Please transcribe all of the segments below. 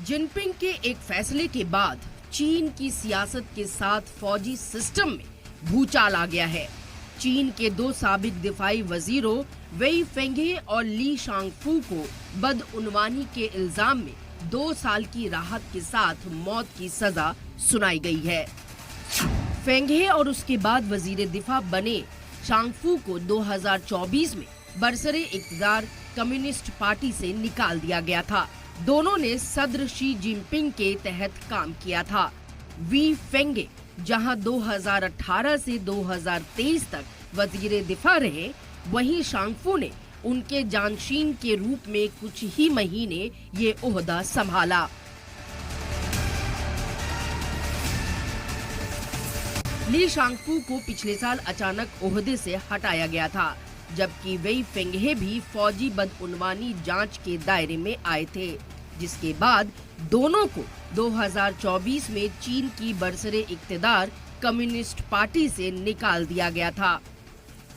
Jinping के एक फैसले के बाद चीन की सियासत के साथ फौजी सिस्टम में भूचाल आ गया है। चीन के दो साबिक दिफाई वजीरों वेई फेंघे और ली शांगफू को बदउनवानी के इल्जाम में 2 साल की राहत के साथ मौत की सजा सुनाई गई है। फेंघे और उसके बाद वजीर दिफा बने शांगफू को 2024 में बरसरे इक़्तिदार कम्युनिस्ट पार्टी से निकाल दिया गया था। दोनों ने सदर शी जिनपिंग के तहत काम किया था। वी फेंघे जहां 2018 से 2023 तक वजीर दिफा रहे, वहीं शांगफू ने उनके जानशीन के रूप में कुछ ही महीने ये ओहदा संभाला। ली शांगफू को पिछले साल अचानक ओहदे से हटाया गया था, जबकि वेई फेंघे भी फौजी बदउनवानी जांच के दायरे में आए थे, जिसके बाद दोनों को 2024 में चीन की बरसरे इक़्तिदार कम्युनिस्ट पार्टी से निकाल दिया गया था।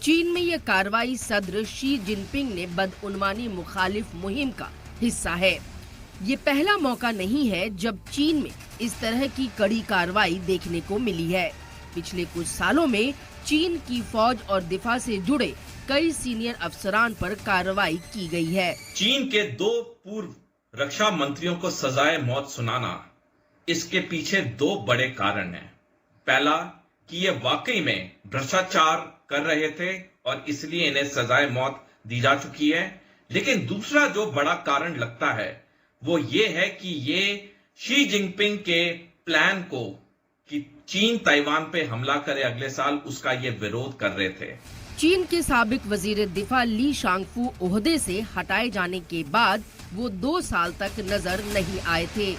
चीन में यह कार्रवाई सदर शी जिनपिंग ने बदउनवानी मुखालिफ मुहिम का हिस्सा है। ये पहला मौका नहीं है जब चीन में इस तरह की कड़ी कार्रवाई देखने को मिली है। पिछले कुछ सालों में चीन की फौज और दिफा से जुड़े कई सीनियर अफसरान पर कार्रवाई की गई है। चीन के 2 पूर्व रक्षा मंत्रियों को सजाए मौत सुनाना, इसके पीछे 2 बड़े कारण हैं। पहला कि ये वाकई में भ्रष्टाचार कर रहे थे और इसलिए इन्हें सजाए मौत दी जा चुकी है। लेकिन दूसरा जो बड़ा कारण लगता है वो ये है कि ये शी जिनपिंग के प्लान को कि चीन ताइवान पे हमला करे अगले साल, उसका ये विरोध कर रहे थे। चीन के साबिक वजीर दिफा ली शांगफू ओहदे से हटाए जाने के बाद वो 2 साल तक नजर नहीं आए थे।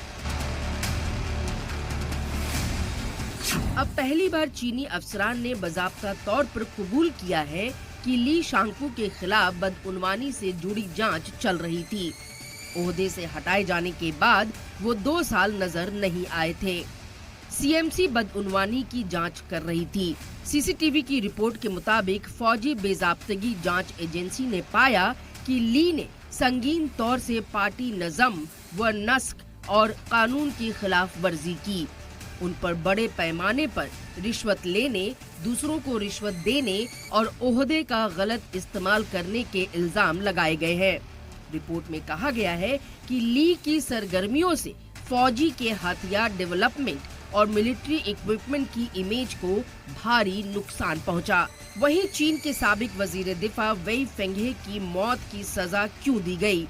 अब पहली बार चीनी अफसरान ने बाज़ाब्ता तौर पर कबूल किया है कि ली शांगफू के खिलाफ बदउनवानी से जुड़ी जांच चल रही थी। ओहदे से हटाए जाने के बाद वो 2 साल नजर नहीं आए थे। सीएमसी बदउनवानी की जांच कर रही थी। सीसीटीवी की रिपोर्ट के मुताबिक फौजी बेज़ाब्तगी जांच एजेंसी ने पाया कि ली ने संगीन तौर से पार्टी नज़म व नस्क और कानून की खिलाफ वर्जी की। उन पर बड़े पैमाने पर रिश्वत लेने, दूसरों को रिश्वत देने और ओहदे का गलत इस्तेमाल करने के इल्जाम लगाए गए हैं। रिपोर्ट में कहा गया है कि ली की सरगर्मियों से फौजी के हथियार डेवलपमेंट और मिलिट्री इक्विपमेंट की इमेज को भारी नुकसान पहुंचा। वहीं चीन के साबिक वजीर दिफा वेई फेंघे की मौत की सजा क्यों दी गई,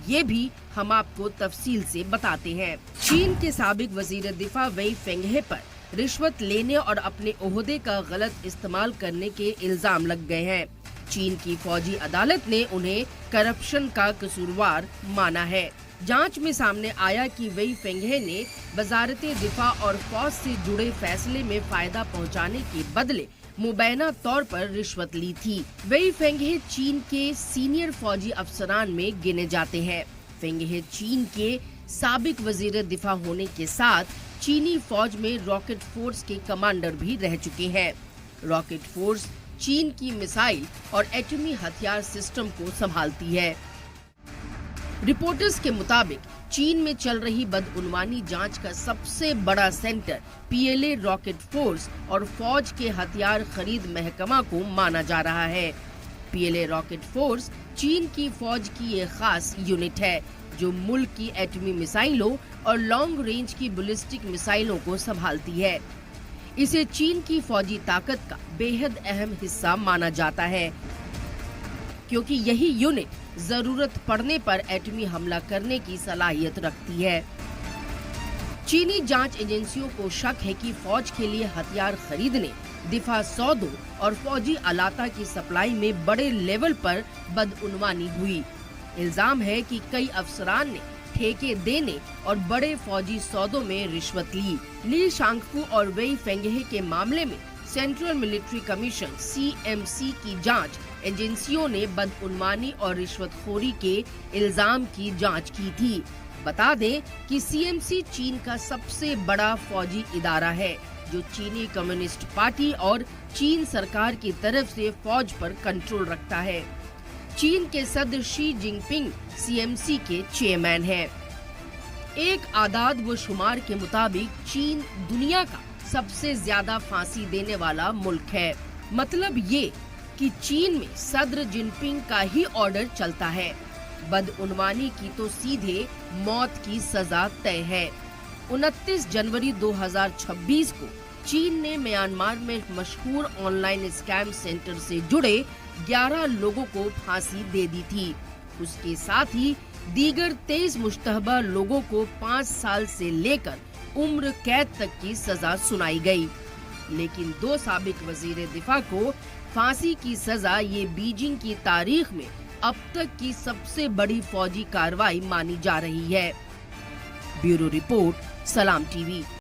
ये भी हम आपको तफसील से बताते हैं। चीन के साबिक वजीर दिफा वेई फेंघे पर रिश्वत लेने और अपने ओहदे का गलत इस्तेमाल करने के इल्जाम लग गए हैं। चीन की फौजी अदालत ने उन्हें करप्शन का कसूरवार माना है। जांच में सामने आया कि वेई फेंघे ने वजारते दिफा और फौज से जुड़े फैसले में फायदा पहुंचाने के बदले मुबैना तौर पर रिश्वत ली थी। वेई फेंघे चीन के सीनियर फौजी अफसरान में गिने जाते हैं। फेंघे चीन के साबिक वजीर दिफा होने के साथ चीनी फौज में रॉकेट फोर्स के कमांडर भी रह चुके हैं। रॉकेट फोर्स चीन की मिसाइल और एटमी हथियार सिस्टम को संभालती है। रिपोर्टर्स के मुताबिक चीन में चल रही बदउनवानी जांच का सबसे बड़ा सेंटर पीएलए रॉकेट फोर्स और फौज के हथियार खरीद महकमा को माना जा रहा है। पीएलए रॉकेट फोर्स चीन की फौज की एक खास यूनिट है जो मुल्क की एटमी मिसाइलों और लॉन्ग रेंज की बैलिस्टिक मिसाइलों को संभालती है। इसे चीन की फौजी ताकत का बेहद अहम हिस्सा माना जाता है, क्योंकि यही यूनिट जरूरत पड़ने पर एटमी हमला करने की सलाहियत रखती है। चीनी जांच एजेंसियों को शक है कि फौज के लिए हथियार खरीदने, दिफा सौदों और फौजी अलाता की सप्लाई में बड़े लेवल पर बदउनवानी हुई। इल्जाम है कि कई अफसरान ने ठेके देने और बड़े फौजी सौदों में रिश्वत ली। ली शांगफू और वेई फेंघे के मामले में सेंट्रल मिलिट्री कमीशन सीएमसी की जांच एजेंसियों ने बदउनवानी और रिश्वतखोरी के इल्जाम की जांच की थी। बता दें कि सीएमसी चीन का सबसे बड़ा फौजी इदारा है जो चीनी कम्युनिस्ट पार्टी और चीन सरकार की तरफ से फौज पर कंट्रोल रखता है। चीन के सदर शी जिनपिंग सीएमसी के चेयरमैन हैं। एक आदाद व शुमार के मुताबिक चीन दुनिया का सबसे ज्यादा फांसी देने वाला मुल्क है। मतलब ये कि चीन में सदर जिनपिंग का ही ऑर्डर चलता है। बदउनवानी की तो सीधे मौत की सजा तय है। 29 जनवरी 2026 को चीन ने म्यांमार में मशहूर ऑनलाइन स्कैम सेंटर से जुड़े 11 लोगों को फांसी दे दी थी। उसके साथ ही दीगर 23 मुश्तहबा लोगों को 5 साल से लेकर उम्र कैद तक की सजा सुनाई गई। लेकिन 2 साबिक वजीर दिफा को फांसी की सजा ये बीजिंग की तारीख में अब तक की सबसे बड़ी फौजी कार्रवाई मानी जा रही है। ब्यूरो रिपोर्ट, सलाम टीवी।